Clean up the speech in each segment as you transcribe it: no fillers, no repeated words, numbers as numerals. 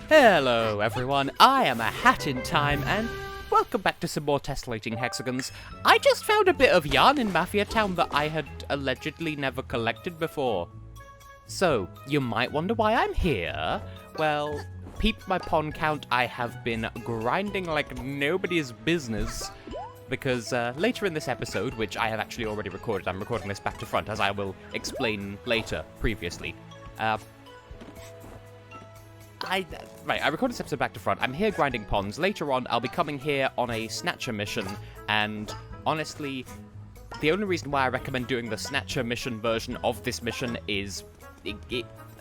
Hello everyone, I am a Hat in Time, and welcome back to some more Tessellating Hexagons. I just found a bit of yarn in Mafia Town that I had allegedly never collected before. So, you might wonder why I'm here. Well, peep my pond count, I have been grinding like nobody's business. Because later in this episode, which I have actually already recorded, I'm recording this back to front, as I will explain later, previously. I recorded this episode back to front. I'm here grinding ponds. Later on, I'll be coming here on a Snatcher-mission, and honestly, the only reason why I recommend doing the Snatcher-mission version of this mission is,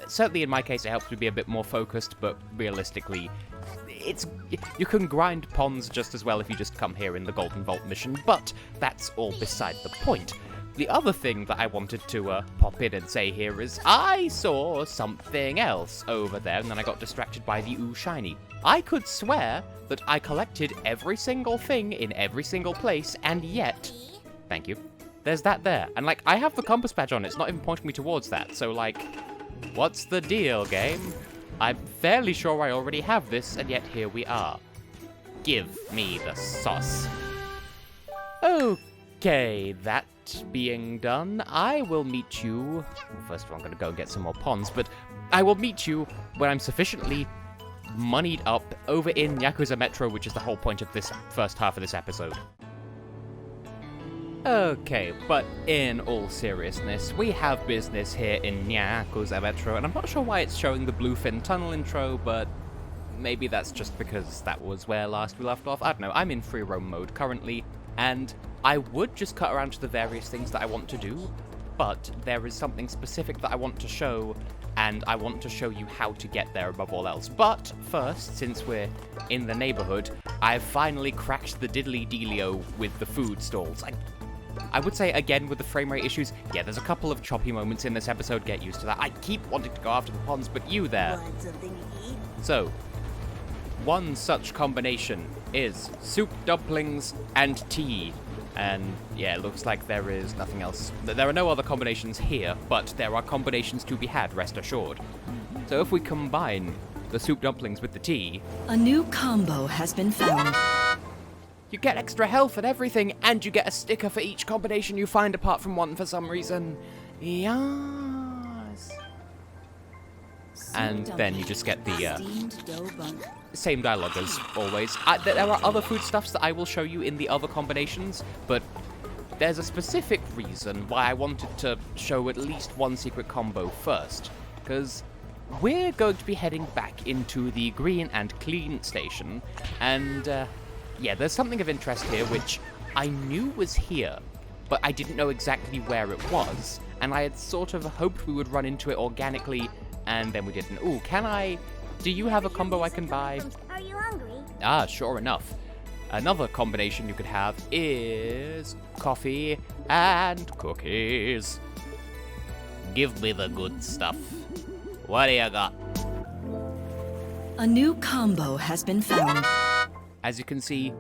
certainly in my case, it helps me be a bit more focused, but realistically, you can grind ponds just as well if you just come here in the Golden Vault mission, but that's all beside the point. The other thing that I wanted to pop in and say here is I saw something else over there, and then I got distracted by the ooh shiny. I could swear that I collected every single thing in every single place, and yet, thank you, there's that there. And like, I have the compass badge on, it's not even pointing me towards that, so like, what's the deal, game? I'm fairly sure I already have this, and yet here we are. Give me the sauce. Okay, that being done, I will meet you... Well, first of all, I'm going to go and get some more ponds, but I will meet you when I'm sufficiently moneyed up over in Nyakuza Metro, which is the whole point of this first half of this episode. Okay, but in all seriousness, we have business here in Nyakuza Metro, and I'm not sure why it's showing the Bluefin Tunnel intro, but maybe that's just because that was where last we left off. I don't know, I'm in free roam mode currently, and I would just cut around to the various things that I want to do, but there is something specific that I want to show, and I want to show you how to get there above all else. But first, since we're in the neighborhood, I've finally cracked the diddly dealio with the food stalls. I would say, again, with the frame rate issues, yeah, there's a couple of choppy moments in this episode, get used to that. I keep wanting to go after the ponds, but you there. Want something to eat? So, one such combination is soup, dumplings, and tea. And yeah, it looks like there is nothing else. There are no other combinations here, but there are combinations to be had, rest assured. So if we combine the soup dumplings with the tea... A new combo has been found. You get extra health and everything, and you get a sticker for each combination you find apart from one for some reason. Yes. And then you just get the same dialogue as always. There are other foodstuffs that I will show you in the other combinations, but there's a specific reason why I wanted to show at least one secret combo first, because we're going to be heading back into the Green and Clean station, and yeah, there's something of interest here which I knew was here, but I didn't know exactly where it was, and I had sort of hoped we would run into it organically, and then we didn't. Ooh, do you have a combo I can buy? Are you hungry? Ah, sure enough. Another combination you could have is coffee and cookies. Give me the good stuff. What do you got? A new combo has been found. As you can see,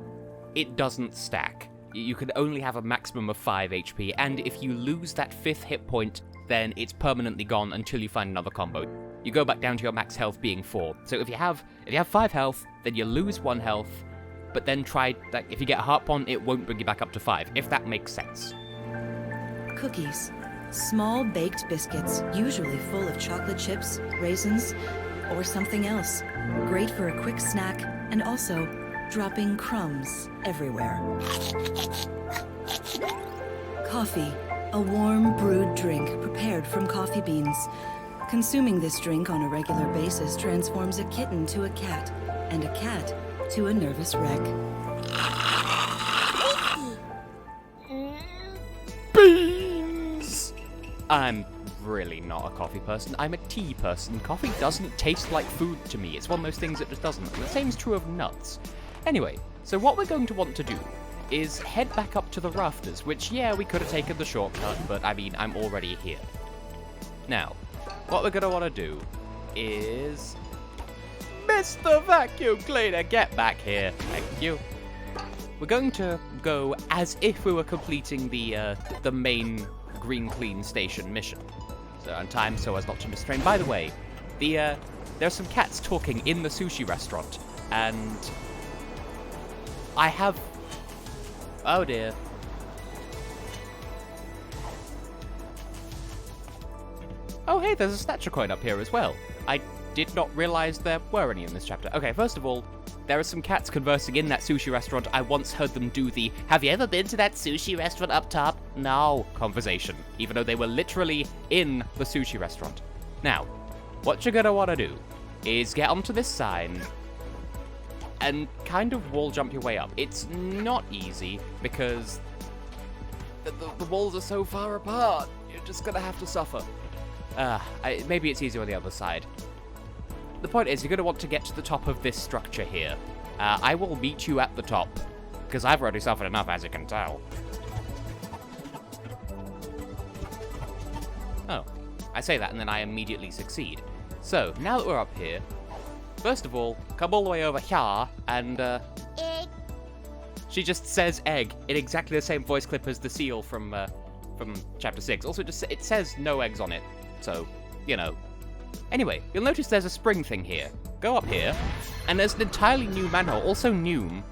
it doesn't stack. You can only have a maximum of 5 HP, and if you lose that 5th hit point, then it's permanently gone until you find another combo. You go back down to your max health being 4. So if you have 5 health, then you lose 1 health, but then if you get a heart pond, it won't bring you back up to 5, if that makes sense. Cookies. Small baked biscuits, usually full of chocolate chips, raisins, or something else. Great for a quick snack, and also dropping crumbs everywhere. Coffee. A warm brewed drink prepared from coffee beans. Consuming this drink on a regular basis transforms a kitten to a cat, and a cat to a nervous wreck. Beans! I'm really not a coffee person, I'm a tea person. Coffee doesn't taste like food to me, it's one of those things that just doesn't. And the same's true of nuts. Anyway, so what we're going to want to do is head back up to the rafters, which, yeah, we could have taken the shortcut, but I mean, I'm already here. Now, what we're going to want to do is... Mr. Vacuum Cleaner, get back here. Thank you. We're going to go as if we were completing the main Green Clean Station mission. So on time, so as not to mistrain. By the way, the There's some cats talking in the sushi restaurant, and I have... Oh dear. Oh hey, there's a Snatcher coin up here as well. I did not realize there were any in this chapter. Okay, first of all, there are some cats conversing in that sushi restaurant. I once heard them do the "have you ever been to that sushi restaurant up top?" No conversation, even though they were literally in the sushi restaurant. Now, what you're gonna want to do is get onto this sign and kind of wall jump your way up. It's not easy because the walls are so far apart. You're just gonna have to suffer. Maybe it's easier on the other side. The point is, you're going to want to get to the top of this structure here. I will meet you at the top, because I've already suffered enough, as you can tell. Oh, I say that and then I immediately succeed. So, now that we're up here, first of all, come all the way over here, and, Egg. She just says egg in exactly the same voice clip as the seal from Chapter 6. Also, it says no eggs on it, so, you know. Anyway, you'll notice there's a spring thing here. Go up here, and there's an entirely new manhole, also new.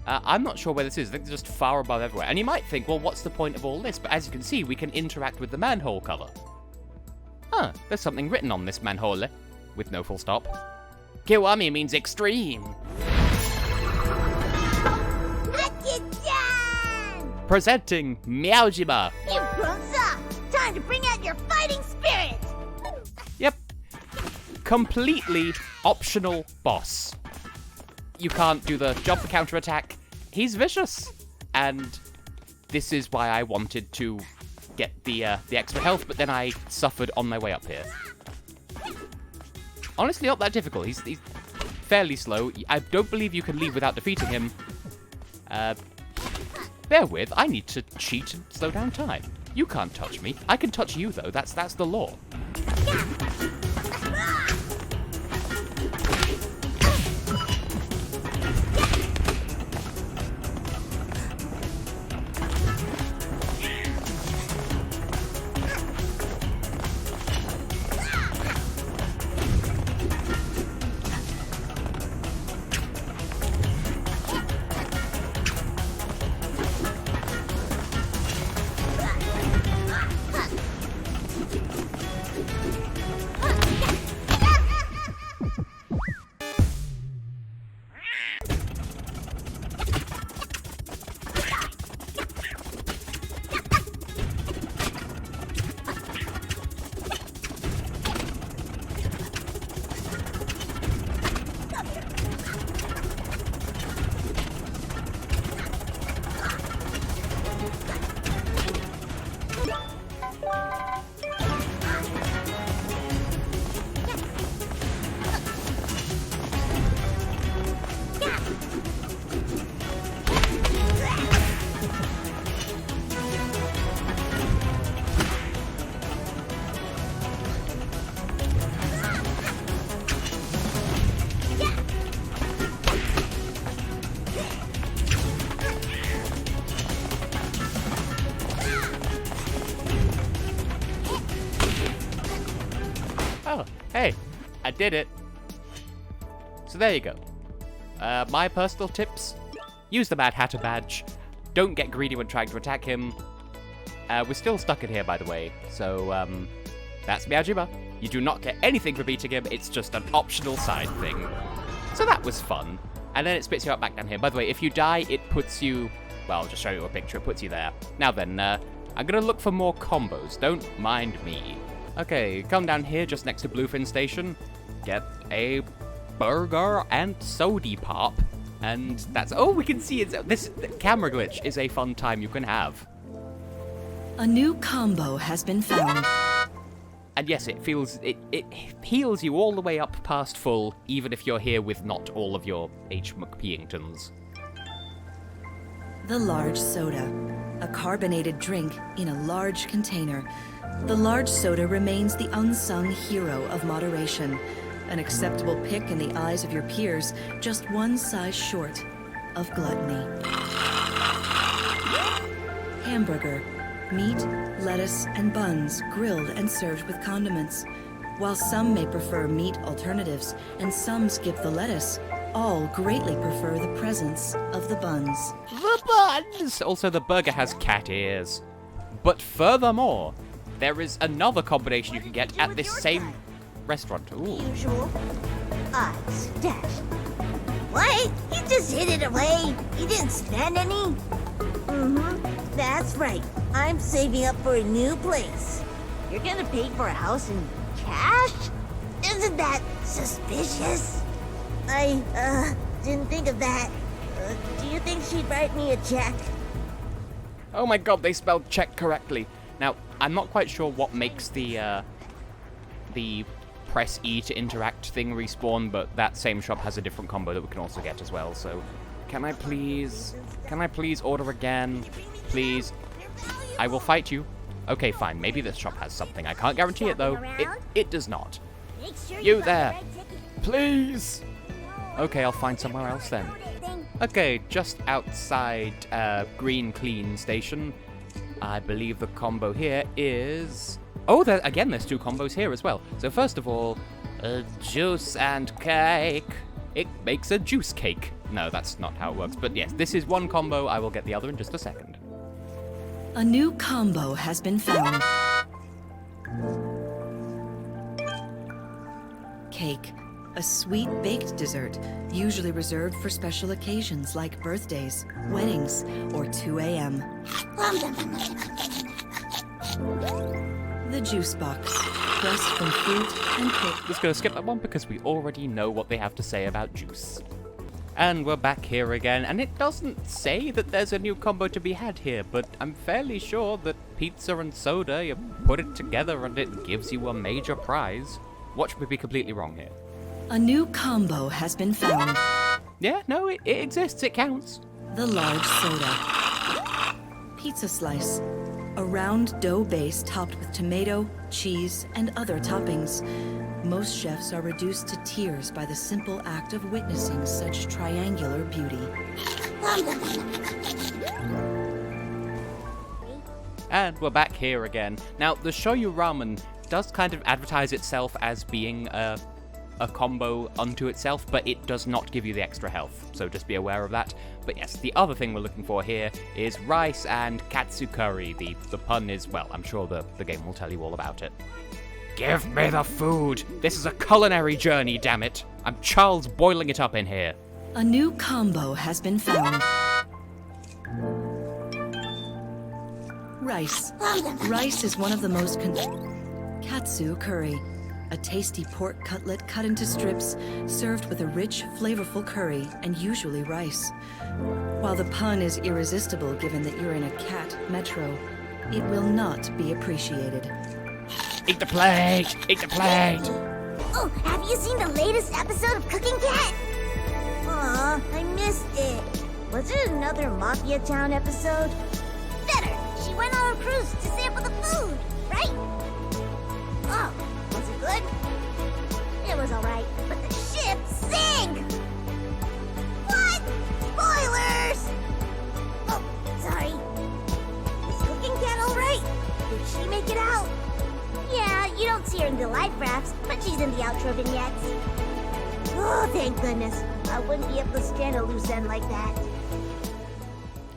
I'm not sure where this is. I think it's just far above everywhere. And you might think, well, what's the point of all this? But as you can see, we can interact with the manhole cover. Huh, there's something written on this manhole, with no full stop. Kiwami means extreme. Hexagons! Presenting Meowjima. You've grown soft. Time to bring out your fighting spirit. Yep. Completely optional boss. You can't do the jump for counterattack. He's vicious. And this is why I wanted to get the extra health, but then I suffered on my way up here. Honestly, not that difficult. He's fairly slow. I don't believe you can leave without defeating him. Bear with, I need to cheat and slow down time. You can't touch me. I can touch you, though. That's the law. Oh, hey, I did it. So there you go. My personal tips: use the Mad Hatter badge. Don't get greedy when trying to attack him. We're still stuck in here, by the way. So that's Meowjima. You do not get anything for beating him. It's just an optional side thing. So that was fun. And then it spits you out back down here. By the way, if you die, it puts you... Well, I'll just show you a picture. It puts you there. Now then, I'm going to look for more combos. Don't mind me. Okay, come down here just next to Bluefin Station. Get a burger and sody pop. And that's... Oh, we can see it's... This camera glitch is a fun time you can have. A new combo has been found. And yes, it heals you all the way up past full, even if you're here with not all of your H. McPeingtons. The large soda. A carbonated drink in a large container. The large soda remains the unsung hero of moderation. An acceptable pick in the eyes of your peers, just one size short of gluttony. Hamburger. Meat, lettuce, and buns grilled and served with condiments. While some may prefer meat alternatives and some skip the lettuce, all greatly prefer the presence of the buns. The buns! Also, the burger has cat ears. But furthermore, there is another combination you can get at this same restaurant. Ooh. Usual. Stash. What? You just hid it away. You didn't spend any? Mm-hmm. That's right. I'm saving up for a new place. You're gonna pay for a house in cash? Isn't that suspicious? I, didn't think of that. Do you think she'd write me a check? Oh my god, they spelled check correctly. Now, I'm not quite sure what makes the press E to interact thing respawn, but that same shop has a different combo that we can also get as well, so... Can I please order again? Please? I will fight you. Okay, fine, maybe this shop has something. I can't guarantee it, though. It does not. Make sure You got there. the right ticket. Please! Okay, I'll find somewhere else then. Okay, just outside Green Clean Station, I believe the combo here is... Oh, there's two combos here as well. So first of all, juice and cake. It makes a juice cake. No, that's not how it works. But yes, this is one combo. I will get the other in just a second. A new combo has been found. Cake, a sweet baked dessert, usually reserved for special occasions like birthdays, weddings, or 2 a.m. The juice box, pressed from fruit and cake. Just gonna skip that one because we already know what they have to say about juice. And we're back here again, and it doesn't say that there's a new combo to be had here, but I'm fairly sure that pizza and soda, you put it together and it gives you a major prize. Watch me be completely wrong here. A new combo has been found. Yeah, no, it exists, it counts. The large soda. Pizza slice. A round dough base topped with tomato, cheese, and other toppings. Most chefs are reduced to tears by the simple act of witnessing such triangular beauty. And we're back here again. Now, the shoyu ramen does kind of advertise itself as being a combo unto itself, but it does not give you the extra health, so just be aware of that. But yes, the other thing we're looking for here is rice and katsu curry. The pun is, well, I'm sure the game will tell you all about it. Give me the food! This is a culinary journey, damn it! I'm Charles boiling it up in here. A new combo has been found. Rice. Rice is one of the most Katsu curry. A tasty pork cutlet cut into strips, served with a rich, flavorful curry, and usually rice. While the pun is irresistible given that you're in a cat metro, it will not be appreciated. Eat the plate! Eat the plate! Oh, have you seen the latest episode of Cooking Cat? Aw, I missed it. Was it another Mafia Town episode? Better! She went on a cruise to sample the food, right? Oh, was it good? It was alright, but the ship sank! What? Spoilers! Oh, sorry. Is Cooking Cat alright? Did she make it out? Yeah, you don't see her in the live wraps, but she's in the outro vignettes. Oh, thank goodness. I wouldn't be able to stand a loose end like that.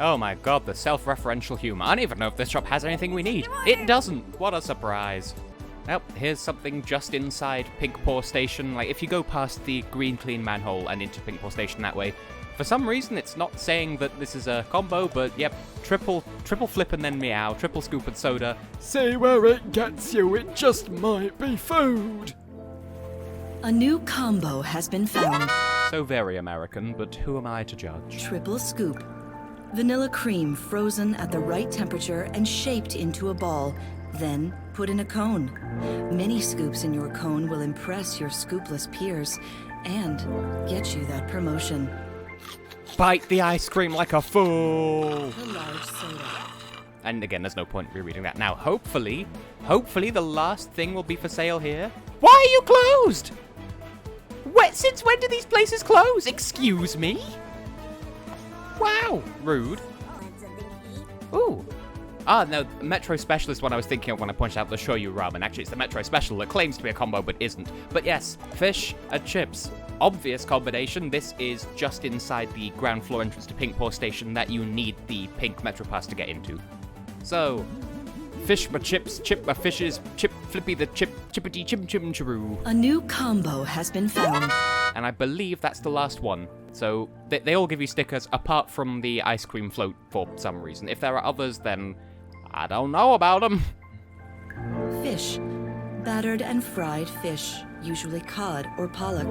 Oh my god, the self-referential humor. I don't even know if this shop has anything we need. It doesn't! What a surprise. Well, here's something just inside Pink Paw Station. Like, if you go past the Green Clean manhole and into Pink Paw Station that way, for some reason it's not saying that this is a combo, but yep, triple flip and then meow, triple scoop and soda. See where it gets you, it just might be food. A new combo has been found. So very American, but who am I to judge? Triple scoop. Vanilla cream frozen at the right temperature and shaped into a ball, then put in a cone. Many scoops in your cone will impress your scoopless peers and get you that promotion. Bite the ice cream like a fool! The large soda. And again, there's no point rereading that. Now, hopefully the last thing will be for sale here. Why are you closed? Since when do these places close? Excuse me? Wow, rude. Want something to eat? Ooh, Ah, no, Metro Special is what I was thinking of when I pointed out the Shoyu Ramen. Actually, it's the Metro Special that claims to be a combo but isn't. But yes, fish and chips. Obvious combination. This is just inside the ground floor entrance to Pink Paw Station that you need the pink Metro Pass to get into. So, fish my chips, chip my fishes, chip flippy the chip, chippity chim chim chiroo. A new combo has been found. And I believe that's the last one. So, they all give you stickers apart from the ice cream float for some reason. If there are others, then I don't know about them. Fish. Battered and fried fish, usually cod or pollock.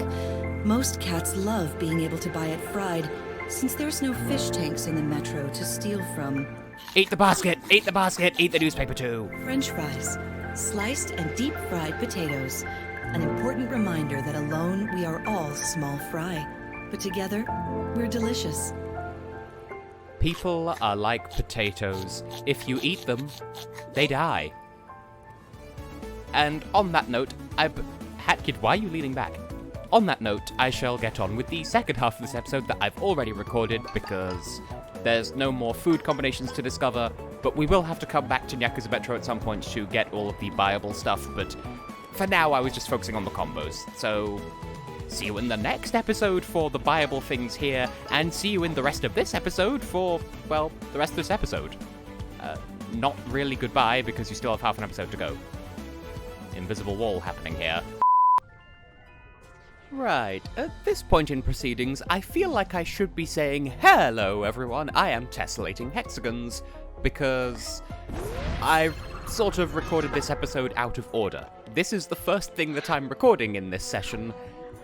Most cats love being able to buy it fried, since there's no fish tanks in the metro to steal from. Eat the basket, eat the newspaper too. French fries. Sliced and deep-fried potatoes. An important reminder that alone we are all small fry, but together we're delicious. People are like potatoes. If you eat them, they die. And on that note, Hatkid, why are you leaning back? On that note, I shall get on with the second half of this episode that I've already recorded because there's no more food combinations to discover, but we will have to come back to Nyakuza Metro at some point to get all of the buyable stuff, but for now I was just focusing on the combos. So, see you in the next episode for the buyable things here, and see you in the rest of this episode for, well, the rest of this episode. Not really goodbye, because you still have half an episode to go. Invisible wall happening here. Right, at this point in proceedings, I feel like I should be saying, hello everyone, I am Tessellating Hexagons, because I sort of recorded this episode out of order. This is the first thing that I'm recording in this session,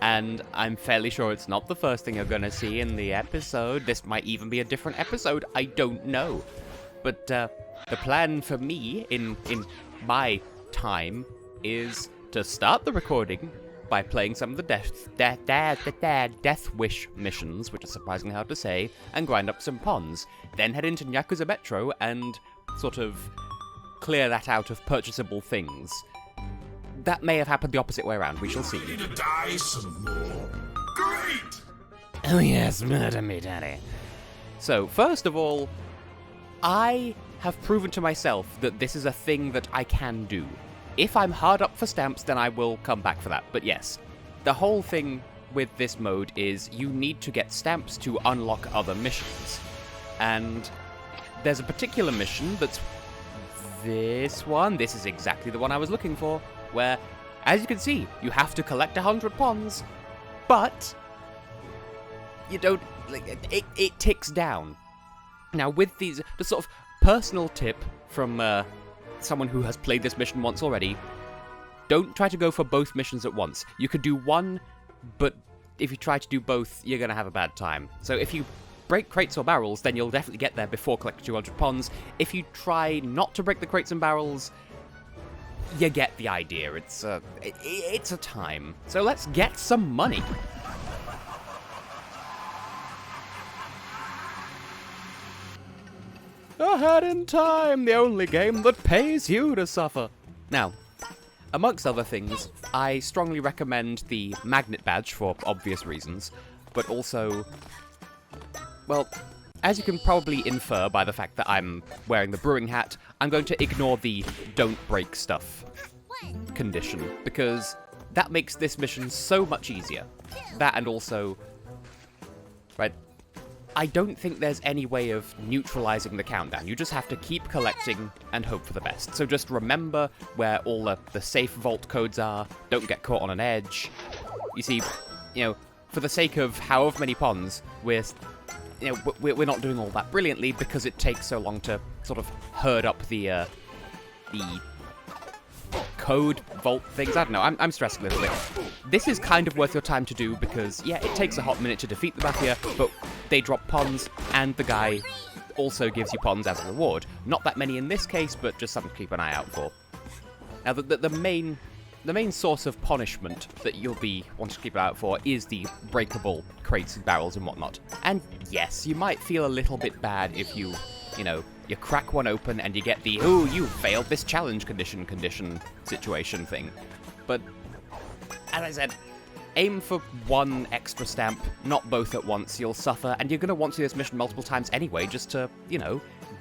and I'm fairly sure it's not the first thing you're gonna see in the episode. This might even be a different episode, I don't know. But the plan for me, in my time, is to start the recording by playing some of the Death Wish missions, which is surprisingly hard to say, and grind up some Pons. Then head into Nyakuza Metro and sort of clear that out of purchasable things. That may have happened the opposite way around, we shall see. Ready to die some more? Great! Oh yes, murder me, daddy. So, first of all, I have proven to myself that this is a thing that I can do. If I'm hard up for stamps, then I will come back for that. But yes, the whole thing with this mode is you need to get stamps to unlock other missions. And there's a particular mission that's this one. This is exactly the one I was looking for, where, as you can see, you have to collect 100 Pons, but you don't, it ticks down. Now with these, the sort of personal tip from someone who has played this mission once already, don't try to go for both missions at once. You could do one, but if you try to do both, you're going to have a bad time. So if you break crates or barrels, then you'll definitely get there before collecting 200 Pons. If you try not to break the crates and barrels, you get the idea. It's a time. So let's get some money. Ahead in Time, the only game that pays you to suffer. Now, amongst other things, I strongly recommend the magnet badge for obvious reasons, but also, well, as you can probably infer by the fact that I'm wearing the brewing hat, I'm going to ignore the don't break stuff condition, because that makes this mission so much easier. That and also, right, I don't think there's any way of neutralizing the countdown. You just have to keep collecting and hope for the best. So just remember where all the safe vault codes are. Don't get caught on an edge. You see, for the sake of however many Pons, we're not doing all that brilliantly because it takes so long to sort of herd up the code vault things. I don't know, I'm stressed a little bit. This is kind of worth your time to do because, yeah, it takes a hot minute to defeat the Mafia, but they drop Pons, and the guy also gives you Pons as a reward. Not that many in this case, but just something to keep an eye out for. Now, the main source of punishment that you'll be wanting to keep an eye out for is the breakable crates and barrels and whatnot. And yes, you might feel a little bit bad if you crack one open and you get the, "Ooh, you failed this challenge condition situation" thing. But, as I said, aim for one extra stamp, not both at once. You'll suffer, and you're going to want to do this mission multiple times anyway, just to,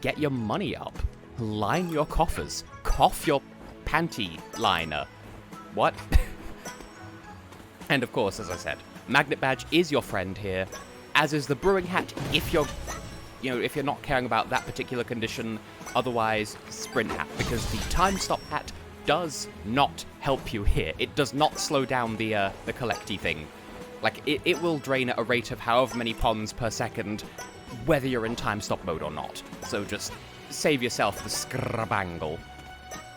get your money up. line your coffers. Cough your panty liner. What? And of course, as I said, Magnet Badge is your friend here, as is the Brewing Hat if you're, if you're not caring about that particular condition. Otherwise, Sprint Hat, because the Time Stop Hat does not help you here. It does not slow down the collecty thing. Like, it will drain at a rate of however many pons per second, whether you're in time stop mode or not. So just save yourself the scrabangle.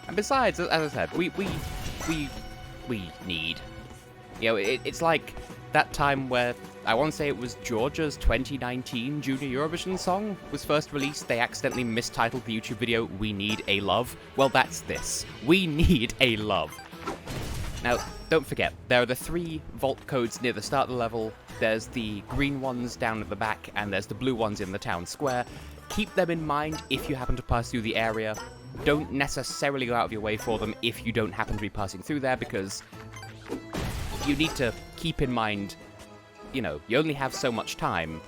And besides, as I said, we need. It's like that time where, I want to say it was Georgia's 2019 Junior Eurovision song was first released. They accidentally mistitled the YouTube video, We Need a Love. Well, that's this. We need a love. Now, don't forget, there are the 3 vault codes near the start of the level. There's the green ones down at the back, and there's the blue ones in the town square. Keep them in mind if you happen to pass through the area. Don't necessarily go out of your way for them if you don't happen to be passing through there, because you need to keep in mind, you only have so much time.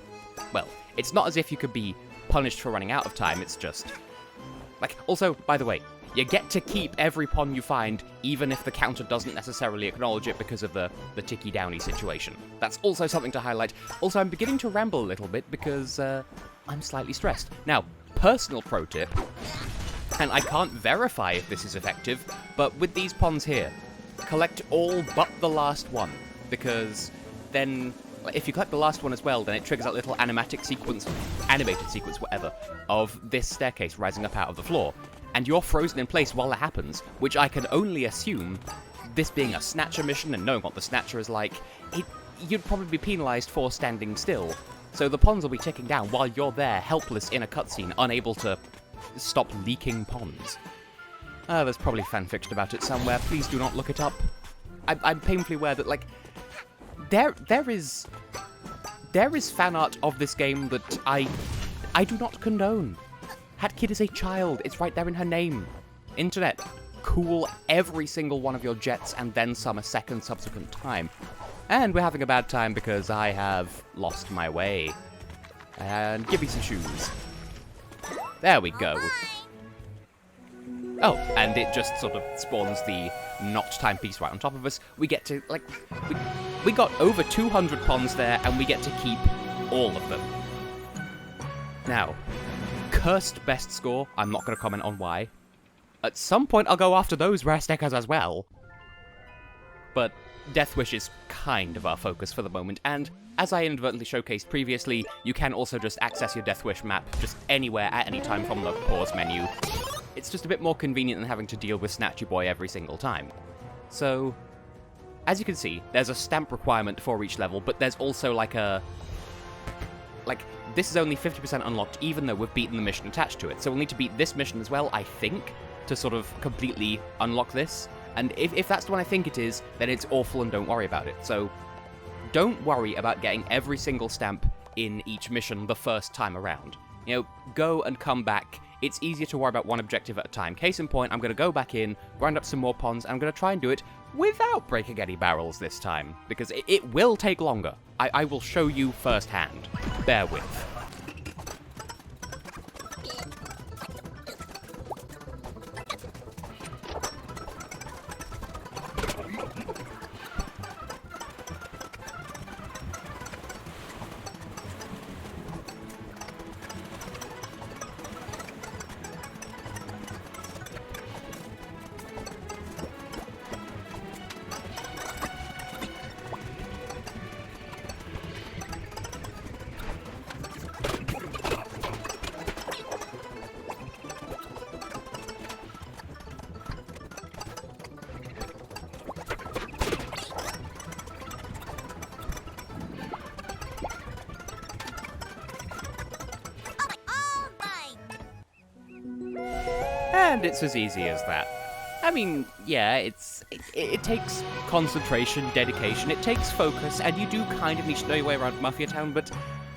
Well, it's not as if you could be punished for running out of time, it's just... also, by the way, you get to keep every pon you find, even if the counter doesn't necessarily acknowledge it because of the ticky downy situation. That's also something to highlight. Also, I'm beginning to ramble a little bit because I'm slightly stressed. Now, personal pro tip, and I can't verify if this is effective, but with these pons here, collect all but the last one, because then if you collect the last one as well, then it triggers that little animated sequence, whatever, of this staircase rising up out of the floor. And you're frozen in place while that happens, which I can only assume, this being a Snatcher mission and knowing what the Snatcher is like, you'd probably be penalized for standing still. So the pons will be ticking down while you're there, helpless in a cutscene, unable to stop leaking pons. There's probably fanfiction about it somewhere. Please do not look it up. I'm painfully aware that, there is fan art of this game that I do not condone. Hat Kid is a child. It's right there in her name. Internet, cool every single one of your jets and then some a second subsequent time. And we're having a bad time because I have lost my way. And give me some shoes. There we go. Oh, and it just sort of spawns the notch timepiece right on top of us. We get to, we got over 200 pons there, and we get to keep all of them. Now, cursed best score, I'm not going to comment on why. At some point, I'll go after those rare stickers as well. But Death Wish is kind of our focus for the moment, and as I inadvertently showcased previously, you can also just access your Death Wish map just anywhere at any time from the pause menu. It's just a bit more convenient than having to deal with Snatchy Boy every single time. So, as you can see, there's a stamp requirement for each level, but there's also this is only 50% unlocked, even though we've beaten the mission attached to it. So we'll need to beat this mission as well, I think, to sort of completely unlock this. And if that's the one I think it is, then it's awful and don't worry about it. So, don't worry about getting every single stamp in each mission the first time around. Go and come back. It's easier to worry about one objective at a time. Case in point, I'm going to go back in, grind up some more pons, and I'm going to try and do it without breaking any barrels this time, because it will take longer. I will show you firsthand. Bear with. And it's as easy as that. I mean, yeah, it takes concentration, dedication, it takes focus, and you do kind of need to know your way around Mafia Town, but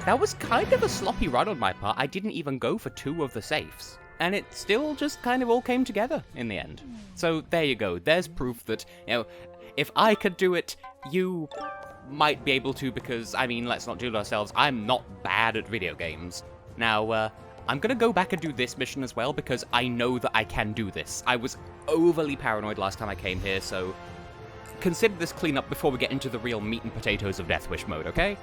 that was kind of a sloppy run on my part. I didn't even go for 2 of the safes, and it still just kind of all came together in the end. So there you go. There's proof that, if I could do it, you might be able to, because, I mean, let's not delude ourselves, I'm not bad at video games. Now, I'm gonna go back and do this mission as well, because I know that I can do this. I was overly paranoid last time I came here, so consider this cleanup before we get into the real meat and potatoes of Death Wish mode, okay?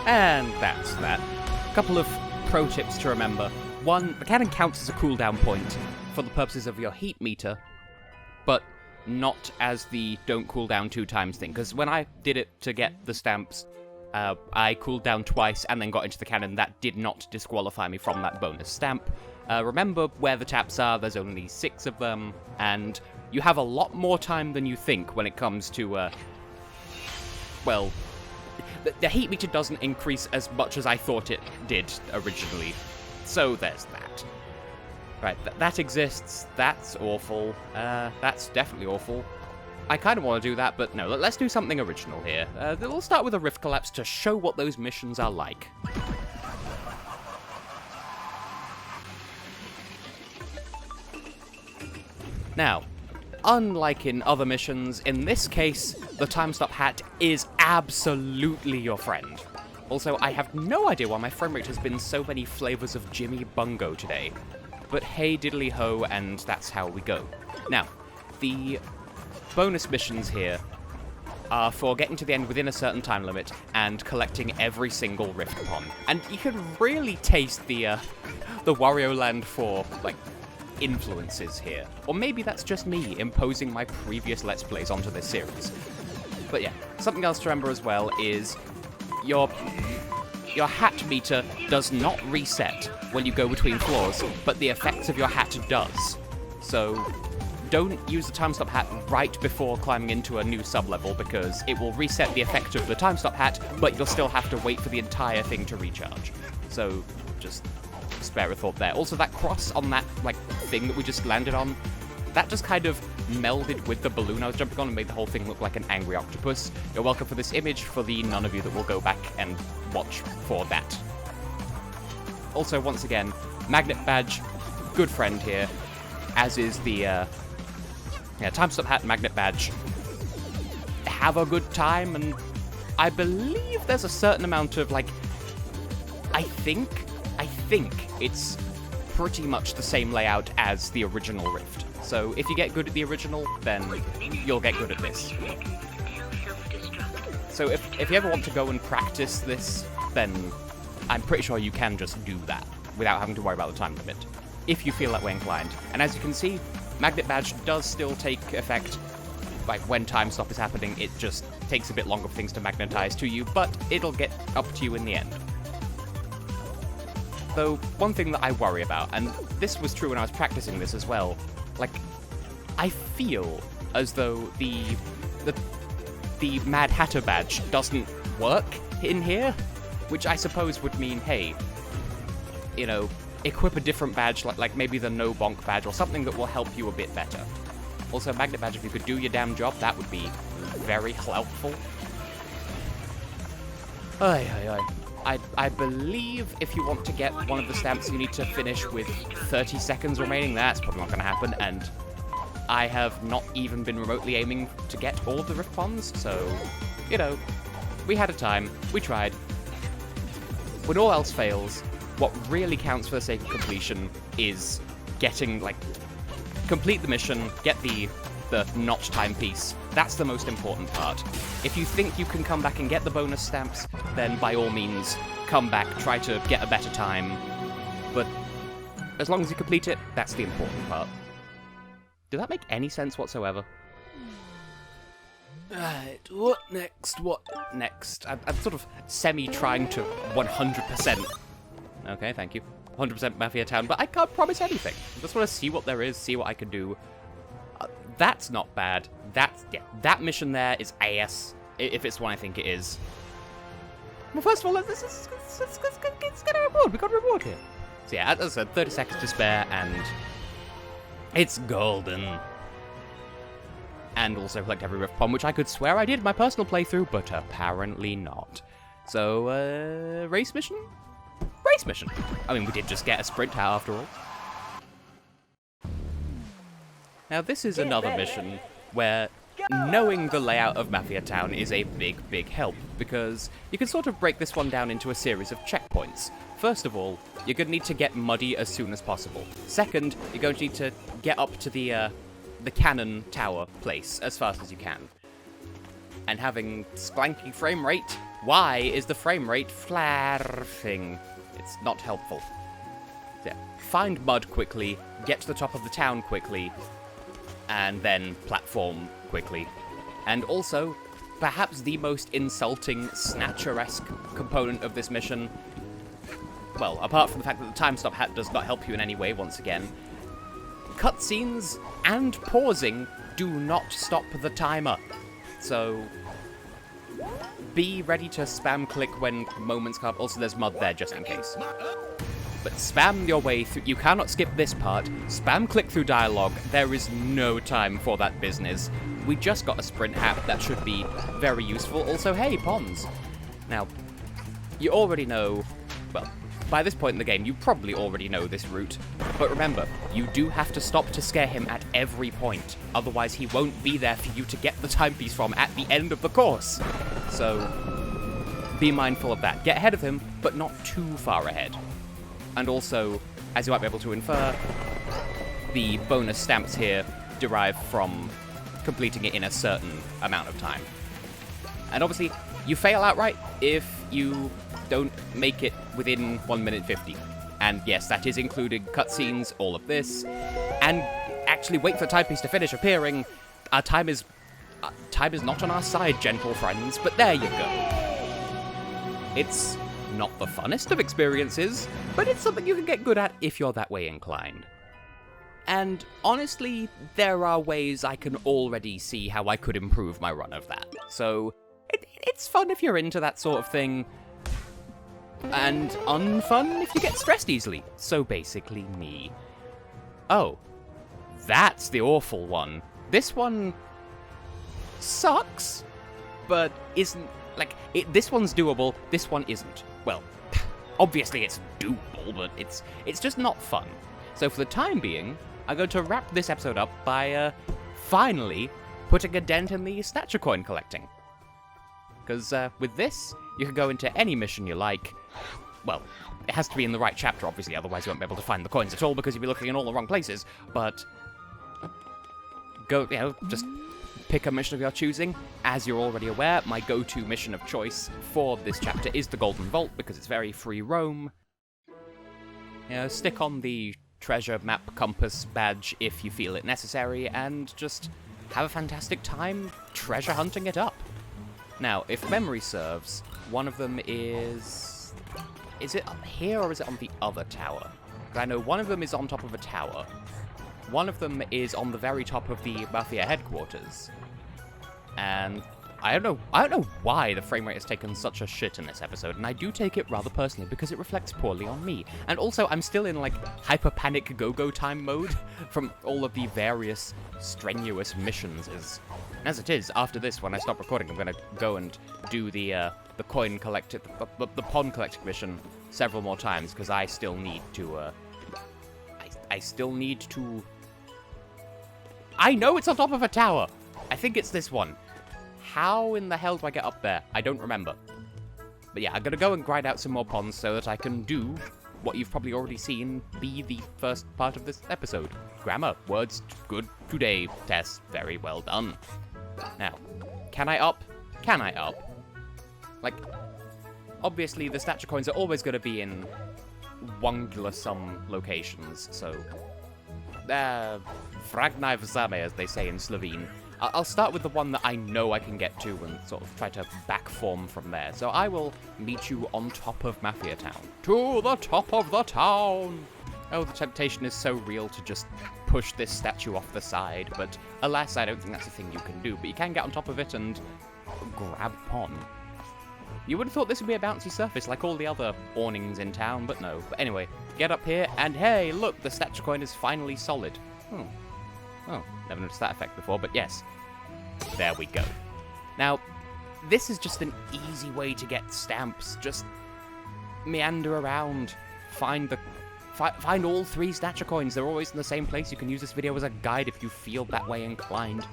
And that's that. A couple of pro tips to remember. One, the cannon counts as a cooldown point for the purposes of your heat meter, but not as the don't cool down 2 times thing, because when I did it to get the stamps, I cooled down twice and then got into the cannon. That did not disqualify me from that bonus stamp. Remember where the taps are, there's only 6 of them, and you have a lot more time than you think when it comes to, well, the heat meter doesn't increase as much as I thought it did originally, so there's that. Right, that exists, that's awful, that's definitely awful. I kind of want to do that, but no, let's do something original here. We'll start with a rift collapse to show what those missions are like. Now, unlike in other missions, in this case, the time stop hat is absolutely your friend. Also, I have no idea why my frame rate has been so many flavors of Jimmy Bungo today. But hey diddly ho, and that's how we go. Now, the bonus missions here are for getting to the end within a certain time limit and collecting every single rift upon. And you can really taste the Wario Land 4, like, influences here. Or maybe that's just me imposing my previous Let's Plays onto this series. But yeah, something else to remember as well is your hat meter does not reset when you go between floors, but the effects of your hat does. So don't use the time stop hat right before climbing into a new sub-level, because it will reset the effect of the time stop hat, but you'll still have to wait for the entire thing to recharge. So just spare a thought there. Also, that cross on that, like, thing that we just landed on, that just kind of melded with the balloon I was jumping on and made the whole thing look like an angry octopus. You're welcome for this image, for the none of you that will go back and watch for that. Also, once again, magnet badge, good friend here, as is the, time stop hat and magnet badge. Have a good time, and I believe there's a certain amount of, like, I think it's pretty much the same layout as the original Rift. So if you get good at the original, then you'll get good at this. So if you ever want to go and practice this, then I'm pretty sure you can just do that without having to worry about the time limit, if you feel that way inclined. And as you can see, Magnet Badge does still take effect, like when time stop is happening. It just takes a bit longer for things to magnetize to you, but it'll get up to you in the end. Though, one thing that I worry about, and this was true when I was practicing this as well, like, I feel as though the Mad Hatter badge doesn't work in here, which I suppose would mean, hey, you know, equip a different badge, like maybe the No Bonk badge or something that will help you a bit better. Also, Magnet Badge, if you could do your damn job, that would be very helpful. I believe if you want to get one of the stamps, you need to finish with 30 seconds remaining. That's probably not going to happen, and I have not even been remotely aiming to get all of the Rift Pons, so, you know, we had a time, we tried. When all else fails, what really counts for the sake of completion is getting, like, complete the mission, get the notch timepiece. That's the most important part. If you think you can come back and get the bonus stamps, then by all means, come back, try to get a better time. But as long as you complete it, that's the important part. Did that make any sense whatsoever? Right, what next? What next? I'm sort of semi-trying to 100%. Okay, thank you. 100% Mafia Town, but I can't promise anything. Just want to see what there is, see what I can do. That's not bad. That mission there is AS, if it's one I think it is. Well, first of all, let's get a reward. We got a reward here. So yeah, as I said, 30 seconds to spare, and it's golden. And also collect every rift pond, which I could swear I did in my personal playthrough, but apparently not. So, race mission? Race mission! I mean, we did just get a sprint out after all. Now, this is another mission where knowing the layout of Mafia Town is a big help, because you can sort of break this one down into a series of checkpoints. First of all, you're going to need to get muddy as soon as possible. Second, you're going to need to get up to the cannon tower place as fast as you can. And having sklanky frame rate, why is the frame rate flarfing? It's not helpful. Yeah. Find mud quickly, get to the top of the town quickly, and then platform quickly. And also, perhaps the most insulting Snatcher-esque component of this mission, well, apart from the fact that the time stop hat does not help you in any way once again, cutscenes and pausing do not stop the timer. So, be ready to spam click when moments come up. Also, there's mud there just in case. But spam your way through. You cannot skip this part. Spam click through dialogue. There is no time for that business. We just got a sprint hat that should be very useful. Also, hey, Pons. Now, you already know, well, by this point in the game, you probably already know this route. But remember, you do have to stop to scare him at every point. Otherwise, he won't be there for you to get the timepiece from at the end of the course. So, be mindful of that. Get ahead of him, but not too far ahead. And also, as you might be able to infer, the bonus stamps here derive from completing it in a certain amount of time. And obviously, you fail outright if you don't make it within 1 minute 50. And yes, that is including cutscenes, all of this. And actually wait for the timepiece to finish appearing. Our time is not on our side, gentle friends, but there you go. It's not the funnest of experiences, but it's something you can get good at if you're that way inclined. And honestly, there are ways I can already see how I could improve my run of that. So, it's fun if you're into that sort of thing, and unfun if you get stressed easily. So basically me. Oh, that's the awful one. This one sucks, but isn't, like, this one's doable, this one isn't. Well, obviously it's doable, but it's just not fun. So for the time being, I'm going to wrap this episode up by finally putting a dent in the Snatcher coin collecting. Because with this, you can go into any mission you like. Well, it has to be in the right chapter, obviously, otherwise you won't be able to find the coins at all because you'll be looking in all the wrong places. But go, just pick a mission of your choosing. As you're already aware, my go-to mission of choice for this chapter is the Golden Vault because it's very free roam. Stick on the treasure map compass badge if you feel it necessary, and just have a fantastic time treasure hunting it up. Now, if memory serves, one of them is it up here or is it on the other tower? I know one of them is on top of a tower. One of them is on the very top of the Mafia headquarters. And I don't know why the frame rate has taken such a shit in this episode, and I do take it rather personally because it reflects poorly on me. And also, I'm still in, like, hyper-panic go-go time mode from all of the various strenuous missions. As it is, after this, when I stop recording, I'm gonna go and do the coin collected, the pond collecting mission several more times, because I still need to, I know it's on top of a tower! I think it's this one. How in the hell do I get up there? I don't remember. But yeah, I'm gonna go and grind out some more ponds so that I can do what you've probably already seen be the first part of this episode. Grammar. Words good today, Tess. Very well done. Now, can I up? Can I up? Like, obviously the Snatcher coins are always going to be in wongular-some locations, so... Fragnaj vsame, as they say in Slovene. I'll start with the one that I know I can get to and sort of try to backform from there. So I will meet you on top of Mafia Town. To the top of the town! Oh, the temptation is so real to just push this statue off the side, but alas, I don't think that's a thing you can do. But you can get on top of it and grab Pon. You would have thought this would be a bouncy surface like all the other awnings in town, but no. But anyway, get up here, and hey, look, the statue coin is finally solid. Oh, never noticed that effect before, but yes. There we go. Now, this is just an easy way to get stamps. Just meander around, find all 3 Snatcher coins. They're always in the same place. You can use this video as a guide if you feel that way inclined.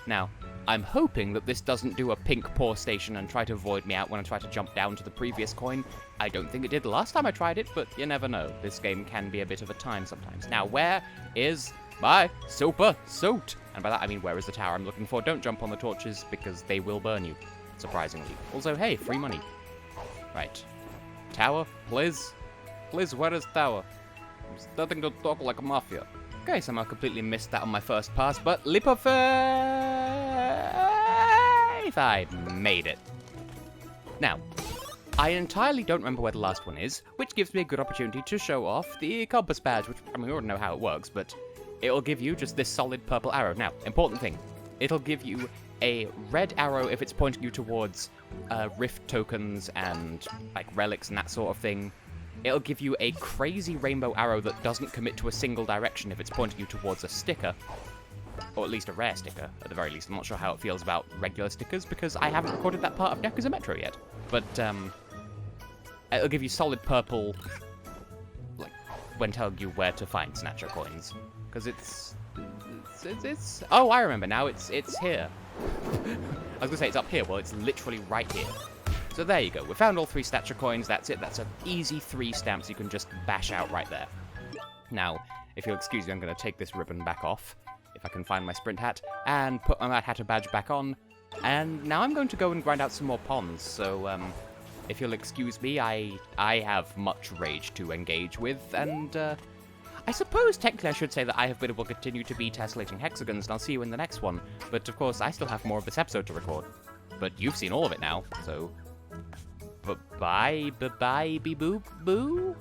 Now, I'm hoping that this doesn't do a pink paw station and try to void me out when I try to jump down to the previous coin. I don't think it did the last time I tried it, but you never know. This game can be a bit of a time sometimes. Now, where is my super suit? And by that I mean, where is the tower I'm looking for? Don't jump on the torches, because they will burn you, surprisingly. Also, hey, free money. Right. Tower, please? Please, where is tower? I'm starting to talk like a mafia. Okay, somehow completely missed that on my first pass, but leap of faith, I made it. Now, I entirely don't remember where the last one is, which gives me a good opportunity to show off the compass badge, which, I mean, we already know how it works, but it'll give you just this solid purple arrow. Now, important thing, it'll give you a red arrow if it's pointing you towards rift tokens and, like, relics and that sort of thing. It'll give you a crazy rainbow arrow that doesn't commit to a single direction if it's pointing you towards a sticker. Or at least a rare sticker, at the very least. I'm not sure how it feels about regular stickers, because I haven't recorded that part of Nyakuza Metro yet. But, it'll give you solid purple, like, when telling you where to find Snatcher coins. Because it's... Oh, I remember now, it's here. I was gonna say it's up here, well, it's literally right here. So there you go, we found all 3 Snatcher coins, that's it, that's an easy 3 stamps you can just bash out right there. Now, if you'll excuse me, I'm going to take this ribbon back off, if I can find my sprint hat, and put my Mad Hatter badge back on, and now I'm going to go and grind out some more Pons, so, if you'll excuse me, I have much rage to engage with, and, I suppose technically I should say that I have been able to continue to be tessellating Hexagons, and I'll see you in the next one, but of course I still have more of this episode to record. But you've seen all of it now, so... Bye-bye, be-boo-boo.